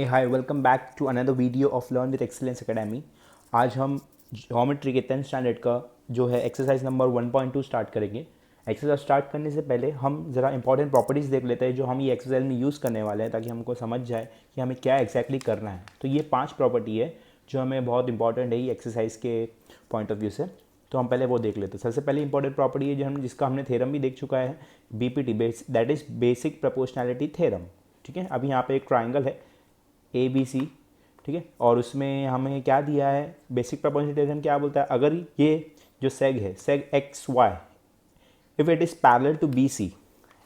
Hey hi, welcome back to another video of learn with excellence academy. आज हम geometry के 10th standard का जो है एक्सरसाइज नंबर 1.2 स्टार्ट करेंगे। एक्सरसाइज स्टार्ट करने से पहले हम ज़रा इंपॉर्टेंट प्रॉपर्टीज़ देख लेते हैं जो हम ये एक्सरसाइज में यूज़ करने वाले हैं, ताकि हमको समझ जाए कि हमें क्या एक्जैक्टली करना है। तो ये 5 प्रॉपर्टी है जो हमें बहुत इंपॉर्टेंट है ये एक्सरसाइज के पॉइंट ऑफ व्यू से। तो हम पहले वो देख लेते हैं। सबसे पहले इंपॉर्टेंट प्रॉपर्टी है जिसका हमने थ्योरम भी देख चुका है, BPT, that is basic proportionality theorem. ठीक है, अभी यहाँ पे एक ट्राइंगल है ए बी सी, ठीक है, और उसमें हमें क्या दिया है, बेसिक प्रोपोर्शनल थ्योरम क्या बोलता है, अगर ये जो सेग है, seg X Y, if it is parallel to B C,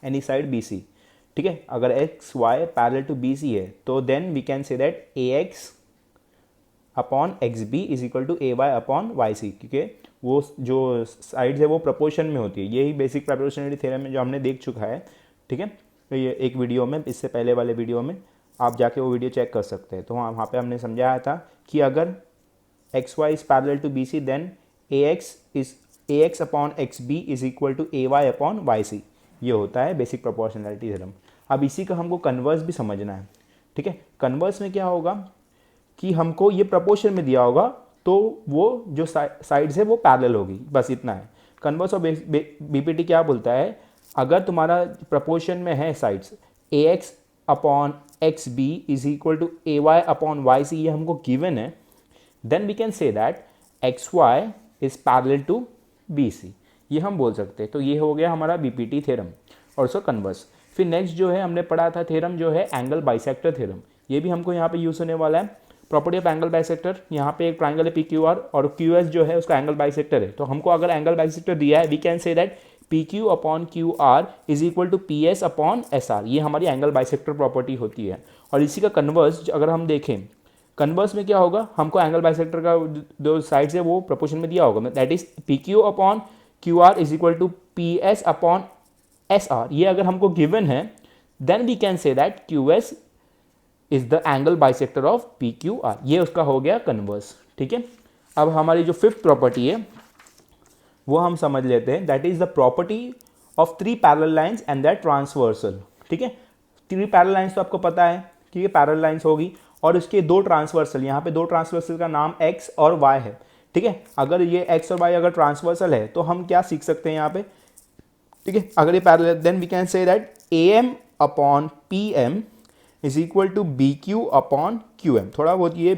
any side B C, ठीक है, अगर X Y parallel to B C है तो then we can say that A X upon X B is equal to A Y upon Y C, क्योंकि वो जो sides है वो प्रपोर्शन में होती है। यही बेसिक प्रोपोर्शनलिटी थ्योरम है जो हमने देख चुका है, ठीक है, तो ये एक वीडियो में, इससे पहले वाले वीडियो में आप जाके वो वीडियो चेक कर सकते हैं। तो वहाँ पे हमने समझाया था कि अगर X Y is parallel to B C then A X upon X B is equal to A Y upon Y C, ये होता है बेसिक प्रोपोर्शनैलिटी थ्योरम। अब इसी का हमको कन्वर्स भी समझना है, ठीक है। कन्वर्स में क्या होगा कि हमको ये प्रपोर्शन में दिया होगा तो वो जो साइड्स है वो पैरेलल होगी, बस इतना है। कन्वर्स ऑफ बीपीटी क्या बोलता है, अगर तुम्हारा प्रपोर्शन में है sides A X upon X B is equal to A Y upon Y C, ये हमको गिवन है, then we can say that X Y is parallel to B C, ये हम बोल सकते हैं। तो ये हो गया हमारा बीपीटी थ्योरम और सो कन्वर्स। फिर नेक्स्ट जो है हमने पढ़ा था थ्योरम जो है एंगल बाइसेक्टर थ्योरम, ये भी हमको यहाँ पे यूज होने वाला है। प्रॉपर्टी ऑफ एंगल बाइसेक्टर, यहाँ पे एक ट्राइंगल है पी क्यू आर और क्यू एस जो है उसका एंगल बाइसेक्टर है। तो हमको अगर एंगल बाइसेक्टर दिया है, we can say that P Q upon Q R is equal to P S upon S R, ये हमारी एंगल बाइसेक्टर प्रॉपर्टी होती है। और इसी का कन्वर्स अगर हम देखें, कन्वर्स में क्या होगा, हमको एंगल बाइसेक्टर का जो साइड्स है वो प्रोपोर्शन में दिया होगा, that is P Q upon Q R is equal to P S upon S R. ये अगर हमको गिवन है then we can say that Q S is the angle bisector of P Q R, ये उसका हो गया converse, ठीक है। अब हमारी जो फिफ्थ प्रॉपर्टी है वो हम समझ लेते हैं, that is the property of 3 parallel lines and that transversal, ठीक है। 3 पैरेलल लाइंस तो आपको पता है कि ये पैरेलल लाइंस होगी और इसके 2 ट्रांसवर्सल, यहाँ पे 2 ट्रांसवर्सल का नाम x और y है, ठीक है। अगर ये x और y अगर ट्रांसवर्सल है तो हम क्या सीख सकते हैं यहाँ पे, ठीक है, अगर ये parallel then we can say that am upon pm is equal to B Q upon Q M. थोड़ा बहुत ये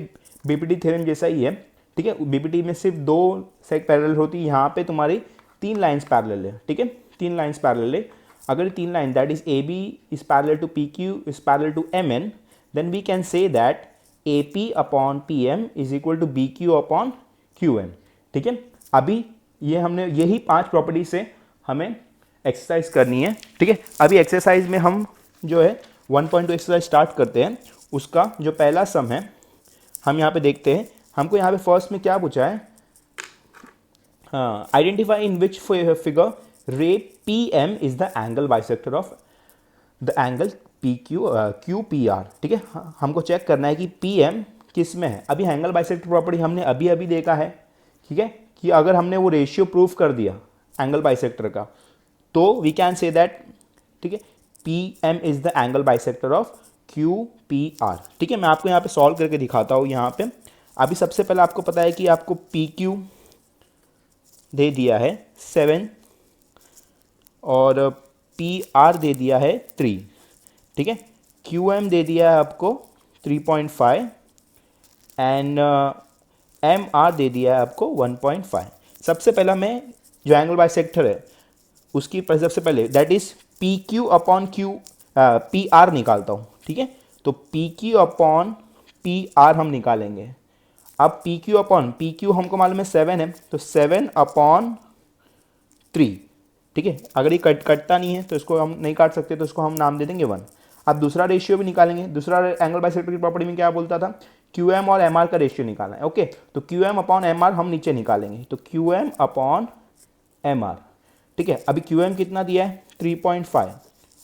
बीपीटी थ्योरम जैसा ही है, ठीक है। बीपीटी में सिर्फ 2 सेग पैरेलल होती है, यहाँ पे तुम्हारी 3 लाइंस पैरेलल है, ठीक है, 3 लाइंस पैरेलल है। अगर 3 line that is A B is parallel to P Q is parallel to M N, then we can say that A P upon P M is equal to B Q upon Q M, ठीक है। अभी ये हमने यही 5 property से हमें exercise करनी है, ठीक है। अभी एक्सरसाइज में हम जो है 1.2 एक्सरसाइज स्टार्ट करते हैं। उसका जो पहला सम है हम यहाँ पे देखते हैं। हमको यहाँ पे फर्स्ट में क्या पूछा है, identify in which figure ray P M is the angle bisector of the angle P Q Q P R, ठीक है। हमको चेक करना है कि पी एम किस में है। अभी एंगल बाइसेक्टर प्रॉपर्टी हमने अभी अभी देखा है, ठीक है, कि अगर हमने वो रेशियो प्रूफ कर दिया एंगल बाइसेक्टर का तो वी कैन से दैट, ठीक है, P M is the angle bisector of Q P R, ठीक है। मैं आपको यहाँ पे सॉल्व करके दिखाता हूँ। यहाँ पे अभी सबसे पहले आपको पता है कि आपको पी क्यू दे दिया है 7 और पी आर दे दिया है 3, ठीक है। क्यू एम दे दिया है आपको 3.5 एंड एम आर दे दिया है आपको 1.5। सबसे पहला मैं जो एंगल बाइसेक्टर है उसकी सबसे पहले that is P Q upon Q P are निकालता हूँ, ठीक है। तो P Q upon P R हम निकालेंगे। अब P Q upon P Q हमको मालूम है 7 है, तो 7 अपॉन 3, ठीक है। अगर ये कटता नहीं है तो इसको हम नहीं काट सकते, तो इसको हम नाम दे देंगे 1। अब दूसरा रेशियो भी निकालेंगे। दूसरा एंगल बाइसेक्टर की प्रॉपर्टी में क्या बोलता था, क्यू एम और एम आर का रेशियो निकालना है, ओके। तो Q M upon M R हम नीचे निकालेंगे, तो Q M upon M R, ठीक है। अभी क्यू एम कितना दिया है 3.5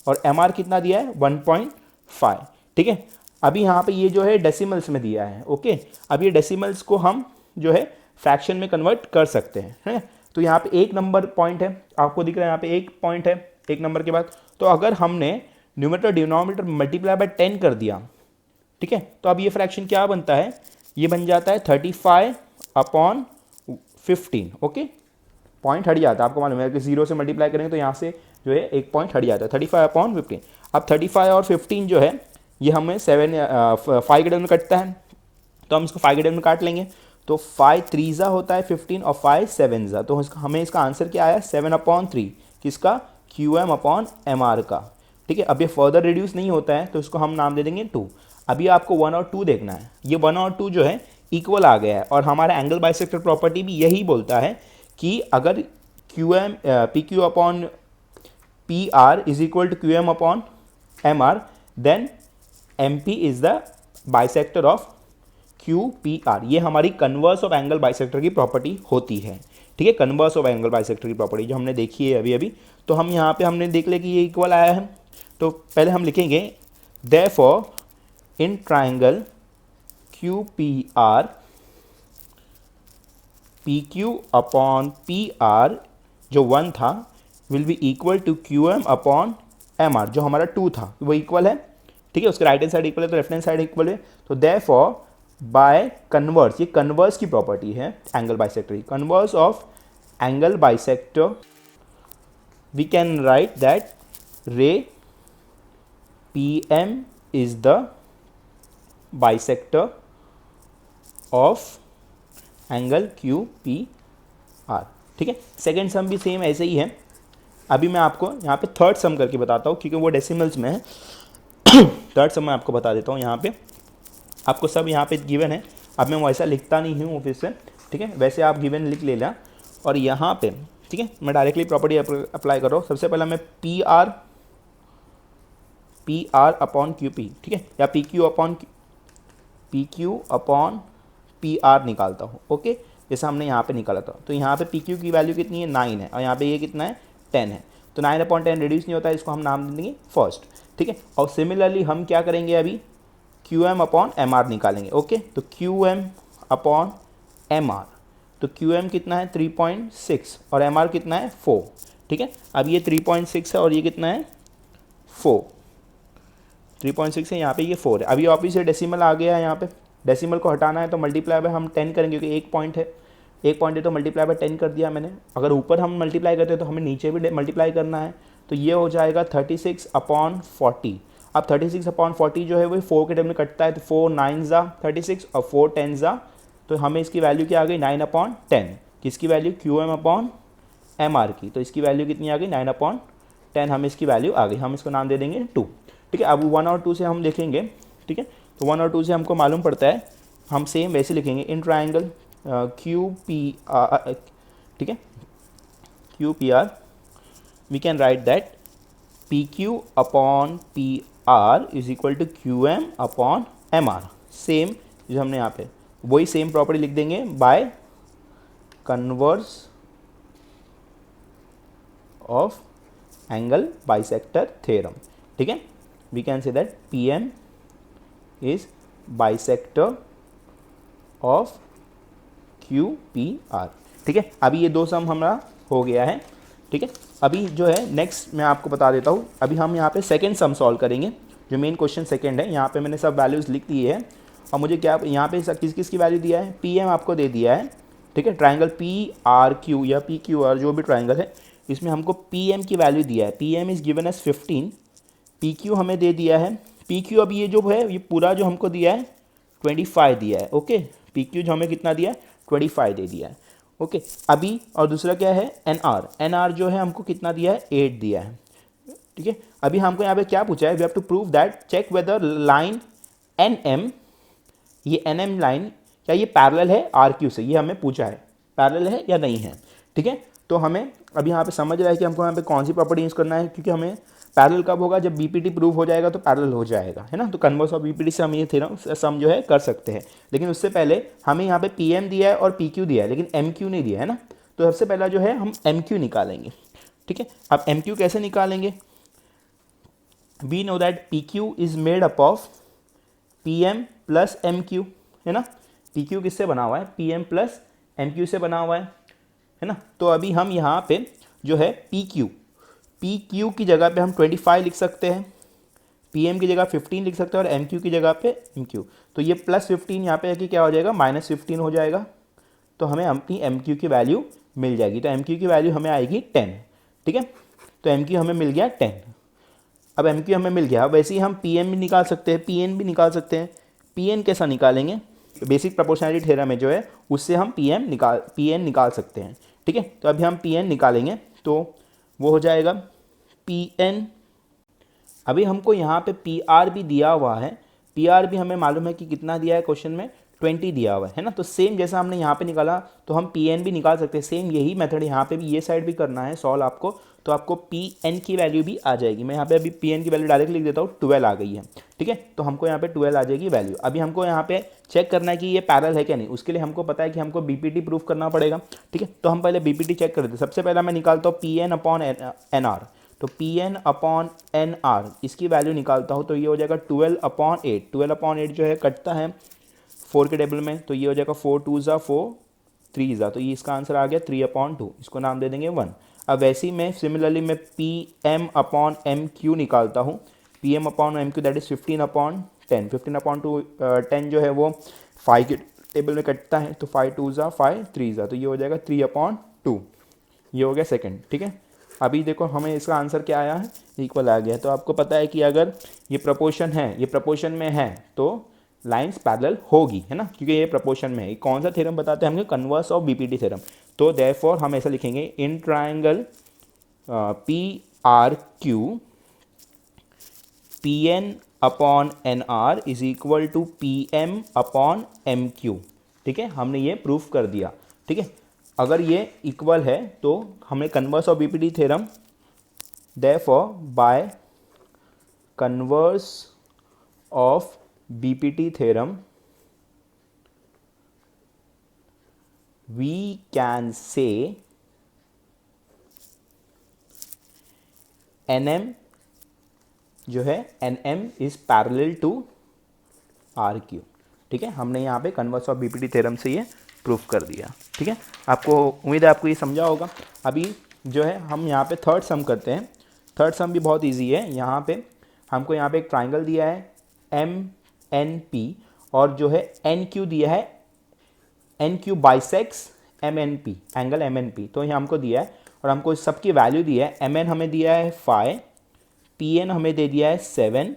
और एम आर कितना दिया है 1.5, ठीक है। अभी यहाँ पे ये जो है डेसिमल्स में दिया है, ओके। अब ये डेसिमल्स को हम जो है फ्रैक्शन में कन्वर्ट कर सकते हैं, है। तो यहाँ पे 1 नंबर पॉइंट है, आपको दिख रहा है यहाँ पे 1 पॉइंट है 1 नंबर के बाद। तो अगर हमने न्यूमरेटर डिनोमिनेटर मल्टीप्लाई बाय 10 कर दिया ठीक है। तो अब ये फ्रैक्शन क्या बनता है, ये बन जाता है 35/15। ओके, पॉइंट हट जाता है, आपको मालूम है कि 0 से मल्टीप्लाई करेंगे तो यहाँ से जो है एक पॉइंट हट जाता है, 35/15। अब 35 और 15 जो है ये हमें 5 के टर्म में कटता है, तो हम इसको 5 के टर्म में काट लेंगे। तो 5 3 होता है 15 और 5 7 तो हमें इसका आंसर क्या आया 7/3 किसका, QM/MR का। ठीक है, अब ये फर्दर रिड्यूस नहीं होता है तो इसको हम नाम दे देंगे 2। अभी आपको 1 और 2 देखना है, ये 1 और 2 जो है इक्वल आ गया है, और हमारा एंगल बाइसेक्टर प्रॉपर्टी भी यही बोलता है कि अगर PQ/PR is equal to QM/MR then MP is the bisector of QPR। ये हमारी कन्वर्स ऑफ एंगल बाइसेक्टर की प्रॉपर्टी होती है। ठीक है, कन्वर्स ऑफ एंगल बाइसेक्टर की प्रॉपर्टी जो हमने देखी है अभी अभी। तो हम यहाँ पे हमने देख लिया कि ये इक्वल आया है, तो पहले हम लिखेंगे therefore in triangle QPR PQ/PR जो 1 था will be equal to QM/MR जो हमारा 2 था, वो इक्वल है। ठीक है, उसके राइट हैंड साइड इक्वल है तो लेफ्ट हैंड साइड इक्वल है। तो देयरफॉर बाय कन्वर्स, ये कन्वर्स की प्रॉपर्टी है एंगल बाइसेक्टर की, converse of angle bisector we can write that ray PM is the bisector of angle QPR। ठीक है, सेकेंड सम भी सेम ऐसे ही है। अभी मैं आपको यहाँ पे थर्ड सम करके बताता हूँ क्योंकि वो डेसिमल्स में है। थर्ड सम मैं आपको बता देता हूँ, यहाँ पे आपको सब यहाँ पे गिवन है। अब मैं वैसा लिखता नहीं हूँ फिर से, ठीक है, वैसे आप गिवन लिख लेना। और यहाँ पे ठीक है मैं डायरेक्टली प्रॉपर्टी अप्लाई कर रहा हूँ। सबसे पहला मैं PR/QP, ठीक है, या PQ/PR निकालता हूँ। ओके, जैसे हमने यहाँ पे निकाला था, तो यहाँ पे PQ की वैल्यू कितनी है 9 है, और यहाँ पे ये कितना है 10 है। तो 9/10 रिड्यूस नहीं होता है, इसको हम नाम दे देंगे फर्स्ट। ठीक है, और सिमिलरली हम क्या करेंगे अभी QM/MR निकालेंगे। ओके, तो QM/MR, तो QM कितना है 3.6 और MR कितना है 4। ठीक है, अब ये 3.6 है और ये कितना है 4, 3.6 है, यहाँ पे ये 4 है। अभी वापिस से डेसिमल आ गया है, यहाँ पे डेसिमल को हटाना है तो मल्टीप्लाई बाय हम 10 करेंगे क्योंकि एक पॉइंट है, एक पॉइंट है तो मल्टीप्लाई बाय 10 कर दिया मैंने। अगर ऊपर हम मल्टीप्लाई करते हैं तो हमें नीचे भी मल्टीप्लाई करना है, तो ये हो जाएगा 36/40। अब 36/40 जो है वो 4 के टर्म में कटता है, तो 4 9 36 और 4 10 तो हमें इसकी वैल्यू क्या आ गई 9/10। किसकी वैल्यू QM/MR की, तो इसकी वैल्यू कितनी आ गई 9/10, हमें इसकी वैल्यू आ गई। हम इसको नाम दे देंगे 2। ठीक है, अब 1 और 2 से हम देखेंगे। ठीक है, तो 1 और 2 से हमको मालूम पड़ता है, हम सेम वैसे लिखेंगे इन ट्राइंगल QPR, ठीक है, QPR we can write that PQ/PR is equal to QM/MR। Same जो हमने यहाँ पे वही सेम प्रॉपर्टी लिख देंगे by converse of angle bisector theorem. ठीक है, we can say that PM is bisector of QPR। ठीक है, अभी ये 2 सम हमारा हो गया है। ठीक है, अभी जो है नेक्स्ट मैं आपको बता देता हूँ। अभी हम यहाँ पे सेकंड सम सॉल्व करेंगे, जो मेन क्वेश्चन सेकंड है। यहाँ पे मैंने सब वैल्यूज़ लिख दिए हैं, और मुझे क्या यहाँ पे किस किस की वैल्यू दिया है, PM आपको दे दिया है। ठीक है, ट्राइंगल PRQ या PQR जो भी ट्राइंगल है, इसमें हमको PM की वैल्यू दिया है। PM is given as 15, PQ हमें दे दिया है। PQ अभी ये जो है ये पूरा जो हमको दिया है 25 दिया है। ओके, PQ जो हमें कितना दिया है 25 दे दिया है। ओके, अभी और दूसरा क्या है NR जो है हमको कितना दिया है 8 दिया है। ठीक है, अभी हमको यहाँ पे क्या पूछा है, we have to prove that check whether line NM, ये NM लाइन क्या ये पैरेलल है RQ से, ये हमें पूछा है पैरेलल है या नहीं है। ठीक है, तो हमें अभी यहाँ पे समझ रहा है कि हमको यहाँ पे कौन सी प्रॉपर्टी यूज़ करना है, क्योंकि हमें पैरेलल कब होगा, जब BPT प्रूव हो जाएगा तो पैरेलल हो जाएगा, है ना। तो कन्वर्स ऑफ BPT से हम ये थ्योरम सम जो है कर सकते हैं। लेकिन उससे पहले हमें यहाँ पे PM दिया है और PQ दिया है, लेकिन MQ नहीं दिया है ना। तो सबसे पहला जो है हम MQ निकालेंगे। ठीक है, अब MQ कैसे निकालेंगे, we know that PQ is made up of PM plus MQ, है ना। PQ किससे बना हुआ है, PM प्लस MQ से बना हुआ है ना। तो अभी हम यहाँ पे जो है PQ की जगह पे हम 25 लिख सकते हैं, PM की जगह 15 लिख सकते हैं और MQ की जगह पे MQ, तो ये +15 यहाँ पे है कि क्या हो जाएगा, -15 हो जाएगा। तो हमें अपनी MQ की वैल्यू मिल जाएगी। तो MQ की वैल्यू हमें आएगी 10, ठीक है। तो MQ हमें मिल गया 10। अब MQ हमें मिल गया, वैसे ही हम PM भी निकाल सकते हैं, PN भी निकाल सकते हैं। PN कैसा निकालेंगे, बेसिक प्रोपोर्शनैलिटी थ्योरम में जो है उससे हम PN निकाल सकते हैं, ठीक है। तो अभी हम PN निकालेंगे, तो वो हो जाएगा PN। अभी हमको यहाँ पे PR भी दिया हुआ है, PR भी हमें मालूम है कि कितना दिया है क्वेश्चन में, 20 दिया हुआ है ना। तो सेम जैसा हमने यहाँ पे निकाला तो हम PN भी निकाल सकते हैं। सेम यही मेथड यहाँ पे भी, ये साइड भी करना है सॉल्व आपको, तो आपको PN की वैल्यू भी आ जाएगी। मैं यहाँ पे अभी PN की वैल्यू डायरेक्ट लिख देता हूँ, 12 आ गई है, ठीक है। तो हमको यहाँ पे 12 आ जाएगी वैल्यू। अभी हमको यहाँ पे चेक करना है कि ये पैरेलल है क्या नहीं, उसके लिए हमको पता है कि हमको BPT प्रूफ करना पड़ेगा, ठीक है। तो हम पहले BPT चेक कर देते हैं। सबसे पहला मैं निकालता हूँ PN/NR, तो PN/NR इसकी वैल्यू निकालता हूँ, तो ये हो जाएगा 12/8। 12/8 जो है कटता है 4 के टेबल में, तो ये हो जाएगा 4 2 ज़ा 4 3 ज़ा, तो ये इसका आंसर आ गया 3/2। इसको नाम दे देंगे 1। अब वैसे ही मैं सिमिलरली मैं PM/MQ निकालता हूँ। PM/MQ that is 15/10। 15/10 जो है वो 5 के टेबल में कटता है, तो 5 2 ज़ा 5 3 ज़ा, तो ये हो जाएगा 3/2। ये हो गया सेकंड, ठीक है। अभी देखो हमें इसका आंसर क्या आया है, इक्वल आ गया। तो आपको पता है कि अगर ये प्रपोर्शन है, ये प्रपोर्शन में है, तो लाइंस पैरेलल होगी, है ना, क्योंकि ये प्रपोर्शन में है। कौन सा थ्योरम बताते हैं हमको, कन्वर्स ऑफ BPT थ्योरम। तो देयरफॉर हम ऐसा लिखेंगे, in triangle PRQ PN/NR is equal to PM/MQ, ठीक है। हमने ये प्रूफ कर दिया, ठीक है। अगर ये इक्वल है तो हमें converse of BPT theorem, therefore by converse of BPT theorem we can say NM जो है NM is parallel to RQ, ठीक है। हमने यहाँ पे कन्वर्स ऑफ BPT थ्योरम से ये प्रूफ कर दिया, ठीक है। आपको उम्मीद है आपको ये समझा होगा। अभी जो है हम यहाँ पे थर्ड सम करते हैं। थर्ड सम भी बहुत इजी है। यहाँ पे हमको यहाँ पे एक ट्राइंगल दिया है MNP, और जो है NQ दिया है, NQ bisects MNP, angle MNP, तो यहाँ हमको दिया है और हमको इस सब की वैल्यू दी है। MN हमें दिया है 5, PN हमें दे दिया है 7,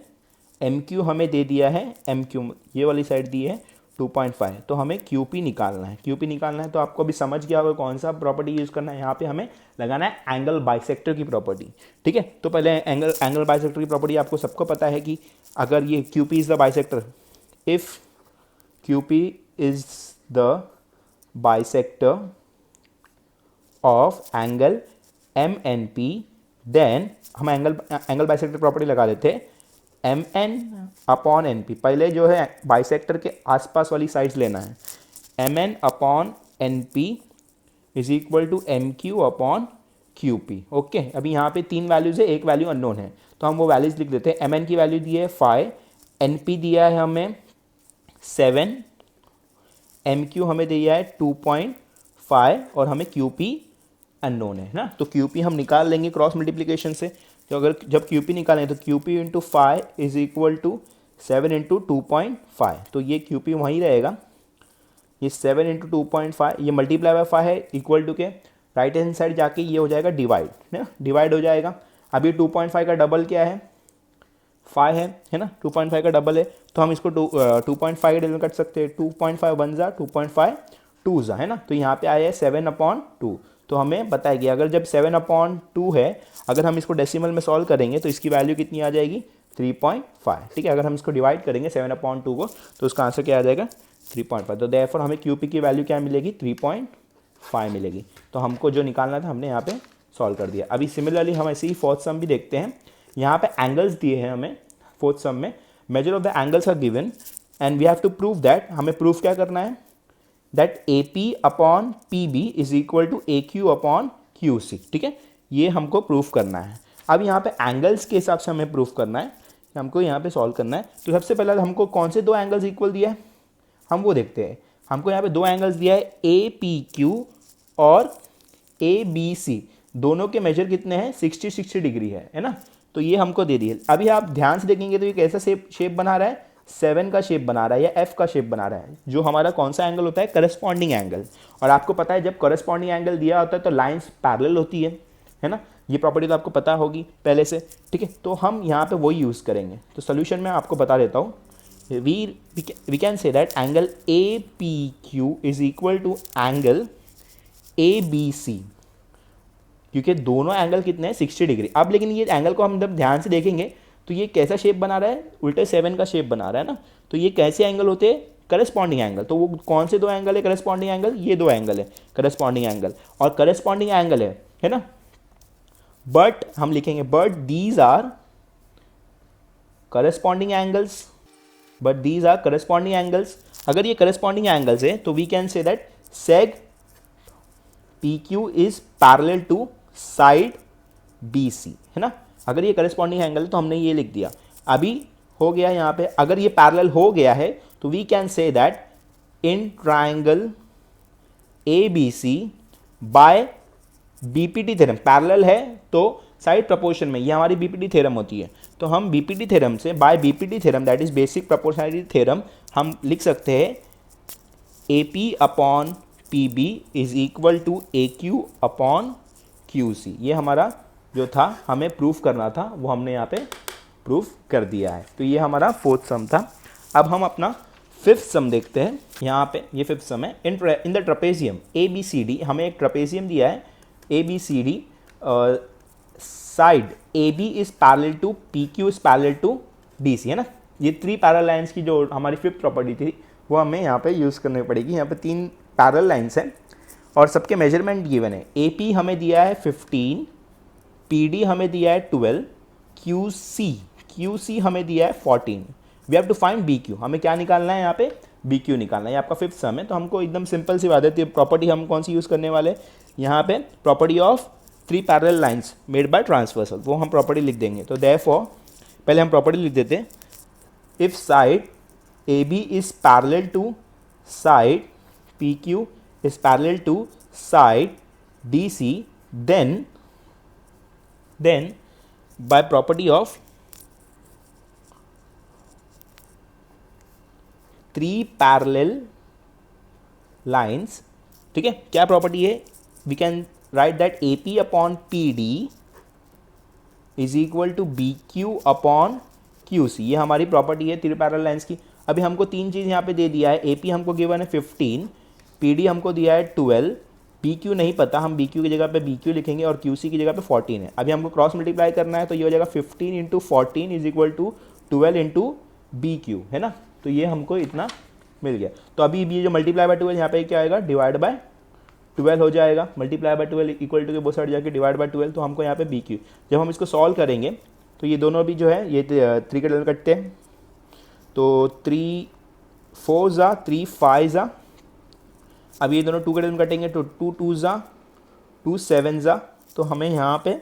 MQ हमें दे दिया है, MQ ये वाली साइड दी है 2.5। तो हमें QP निकालना है। QP निकालना है तो आपको अभी समझ गया होगा कौन सा प्रॉपर्टी यूज़ करना है। यहाँ पे हमें लगाना है एंगल बाइसेक्टर की प्रॉपर्टी, ठीक है। तो पहले एंगल बाइसेक्टर की प्रॉपर्टी आपको सबको पता है कि अगर ये QP is the bisector, if QP is the bisector of angle MNP, then हम एंगल बाइसेक्टर प्रॉपर्टी लगा देते हैं MN/NP। पहले जो है बाइसेक्टर के आसपास वाली साइड्स लेना है। MN/NP is equal to MQ/QP, okay. अभी यहाँ पे 3 वैल्यूज़ है, एक वैल्यू अननोन है, तो हम वो वैल्यूज़ लिख देते हैं। MN की वैल्यू दी है 5, NP दिया है हमें 7, MQ हमें दिया है 2.5 और हमें QP अननोन है ना। तो QP हम निकाल लेंगे क्रॉस मल्टीप्लिकेशन से। तो अगर जब QP निकालें तो QP into 5 is equal to 7 into 2.5, तो ये QP वहीं रहेगा। ये 7 इंटू 2.5 ये मल्टीप्लाई बाय 5 है, इक्वल टू के राइट हैंड साइड जाके ये हो जाएगा डिवाइड, है ना, डिवाइड हो जाएगा। अभी 2.5 का डबल क्या है, 5 है ना। 2.5 का डबल है तो हम इसको 2.5 के डबल कट सकते हैं। 2.5 1 ज़ा 2.5 2 ज़ा, है ना। तो यहाँ पे आया है 7/2। तो हमें बताया कि अगर जब 7/2 है, अगर हम इसको डेसिमल में सॉल्व करेंगे तो इसकी वैल्यू कितनी आ जाएगी, 3.5, ठीक है। अगर हम इसको डिवाइड करेंगे 7/2 को तो उसका आंसर क्या आ जाएगा, 3.5। तो देयरफॉर हमें QP की वैल्यू क्या मिलेगी, 3.5 मिलेगी। तो हमको जो निकालना था हमने यहाँ पे सॉल्व कर दिया। अभी सिमिलरली हम ऐसे ही फोर्थ सम भी देखते हैं। यहाँ पे एंगल्स दिए हैं हमें फोर्थ सम में, measure of the angles are given and we have to prove that. हमें प्रूफ क्या करना है, that AP/PB is equal to AQ/QC, ठीक है। ये हमको प्रूफ करना है। अब यहाँ पे एंगल्स के हिसाब से हमें प्रूफ करना है, हमको यहाँ पे सॉल्व करना है। तो सबसे पहले हमको कौन से 2 एंगल्स इक्वल दिया है हम वो देखते हैं। हमको यहाँ पे 2 एंगल्स दिया है APQ और ABC, दोनों के मेजर कितने हैं, 60 डिग्री है ना। तो ये हमको दे दी है। अभी आप ध्यान से देखेंगे तो ये कैसा शेप बना रहा है, 7 का शेप बना रहा है या एफ का शेप बना रहा है, जो हमारा कौन सा एंगल होता है, करस्पॉन्डिंग एंगल। और आपको पता है जब करस्पॉन्डिंग एंगल दिया होता है तो लाइंस पैरेलल होती है ना, ये प्रॉपर्टी तो आपको पता होगी पहले से, ठीक है। तो हम यहाँ पे वही यूज़ करेंगे। तो सोल्यूशन में आपको बता देता हूँ, we can say that angle APQ is equal to angle ABC, क्योंकि दोनों एंगल कितने हैं, 60 डिग्री। अब लेकिन ये एंगल को हम जब ध्यान से देखेंगे तो ये कैसा शेप बना रहा है, उल्टे 7 का शेप बना रहा है ना। तो ये कैसे एंगल होते हैं, करस्पॉन्डिंग एंगल। तो वो कौन से दो एंगल है करस्पॉन्डिंग एंगल, ये दो एंगल है करस्पॉन्डिंग एंगल, और करस्पॉन्डिंग एंगल है ना। बट हम लिखेंगे but these are corresponding angles, but these are corresponding angles. अगर ये करस्पॉन्डिंग एंगल्स है तो we can say that seg PQ is parallel to side BC, है ना। अगर ये करस्पॉन्डिंग एंगल है तो हमने ये लिख दिया। अभी हो गया यहाँ पे, अगर ये पैरेलल हो गया है तो we can say that in triangle ABC by BPT theorem, parallel है तो साइड प्रपोर्शन में, ये हमारी BPT थ्योरम होती है। तो हम BPT थ्योरम से, by BPT theorem that is basic proportionality theorem, हम लिख सकते हैं AP upon PB is equal to AQ upon QC। ये हमारा जो था हमें प्रूफ करना था वो हमने यहाँ पे प्रूफ कर दिया है। तो ये हमारा 4th सम था। अब हम अपना 5th सम देखते हैं। यहाँ पे ये 5th सम है, इन द ट्रपेजियम ABCD, हमें एक ट्रपेजियम दिया है ABCD, side AB is parallel to PQ is parallel to BC, है ना। ये 3 पैरेलल लाइंस की जो हमारी 5th प्रॉपर्टी थी वो हमें यहाँ पे यूज़ करनी पड़ेगी। यहाँ पे 3 पैरेलल लाइंस हैं और सबके मेजरमेंट गिवन है। AP हमें दिया है 15, PD हमें दिया है 12, QC हमें दिया है 14। We have to find BQ, हमें क्या निकालना है यहाँ पे, BQ निकालना है। ये आपका 5th सम है। तो हमको एकदम सिंपल सी बात है, प्रॉपर्टी हम कौन सी यूज़ करने वाले, यहाँ पे property of 3 parallel lines made by transversal, वो हम प्रॉपर्टी लिख देंगे। तो देयरफॉर पहले हम प्रॉपर्टी लिख देते हैं, if side AB is parallel to side PQ is parallel to side DC, then by property of 3 parallel lines, ठीक है, क्या प्रॉपर्टी है, we can write that AP upon PD is equal to BQ upon QC। ये हमारी property है 3 parallel lines की। अभी हमको 3 चीज़ यहाँ पे दे दिया है, AP हमको गिवन है 15, PD हमको दिया है 12, BQ नहीं पता, हम BQ की जगह पे BQ लिखेंगे और QC की जगह पे 14 है। अभी हमको क्रॉस मल्टीप्लाई करना है तो ये हो जाएगा 15 into 14 is equal to 12 into BQ, है ना। तो ये हमको इतना मिल गया। तो अभी ये जो मल्टीप्लाई बाय 12 यहाँ पे क्या आएगा, डिवाइड बाय 12 हो जाएगा। मल्टीप्लाई बाय 12 इक्वल टू के बोथ साइड जाके डिवाइड बाय 12, तो हमको यहाँ पे BQ, जब हम इसको सॉल्व करेंगे तो ये दोनों भी जो है ये 3 के डबल कटते हैं, तो 3 4 ज़ा 3 5 ज़ा, अब ये दोनों 2 के डबल कटेंगे तो 2 2 ज़ा 2 7 ज़ा, तो हमें यहाँ पे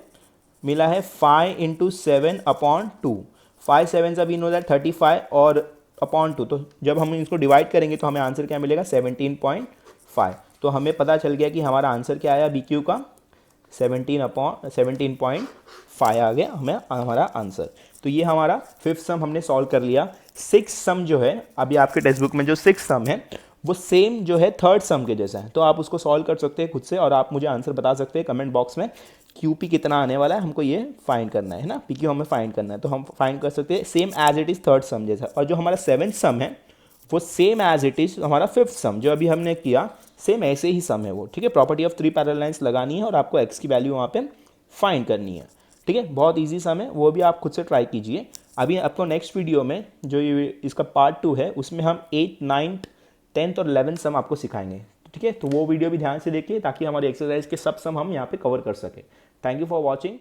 मिला है 5 इंटू 7 अपॉन 2, 5 7 ज़ा भी नो दैट 35 और अपॉन 2, तो जब हम इसको डिवाइड करेंगे तो हमें आंसर क्या मिलेगा, 17.5। तो हमें पता चल गया कि हमारा आंसर क्या आया BQ का, 17.5 आ गया हमें हमारा आंसर। तो ये हमारा 5th सम हमने सॉल्व कर लिया। 6th सम जो है अभी आपके टेक्स्ट बुक में जो 6th सम है वो सेम जो है 3rd सम के जैसा है, तो आप उसको सॉल्व कर सकते हैं खुद से और आप मुझे आंसर बता सकते हैं कमेंट बॉक्स में। QP कितना आने वाला है हमको ये फाइंड करना है ना, PQ हमें फाइंड करना है, तो हम फाइंड कर सकते हैं same as it is 3rd sum जैसा। और जो हमारा 7th सम है वो सेम एज इट इज़ हमारा 5th सम जो अभी हमने किया, सेम ऐसे ही सम है वो, ठीक है। प्रॉपर्टी ऑफ 3 पैरेलल लाइंस लगानी है और आपको x की वैल्यू वहाँ पे फाइंड करनी है, ठीक है। बहुत इजी सम है, वो भी आप खुद से ट्राई कीजिए। अभी आपको नेक्स्ट वीडियो में जो ये इसका पार्ट 2 है उसमें हम 8th 9th 10th और 11th सम आपको सिखाएंगे, ठीक है। तो वो वीडियो भी ध्यान से देखिए ताकि हमारी एक्सरसाइज के सब सम हम यहाँ पे कवर कर सकें। Thank you for watching.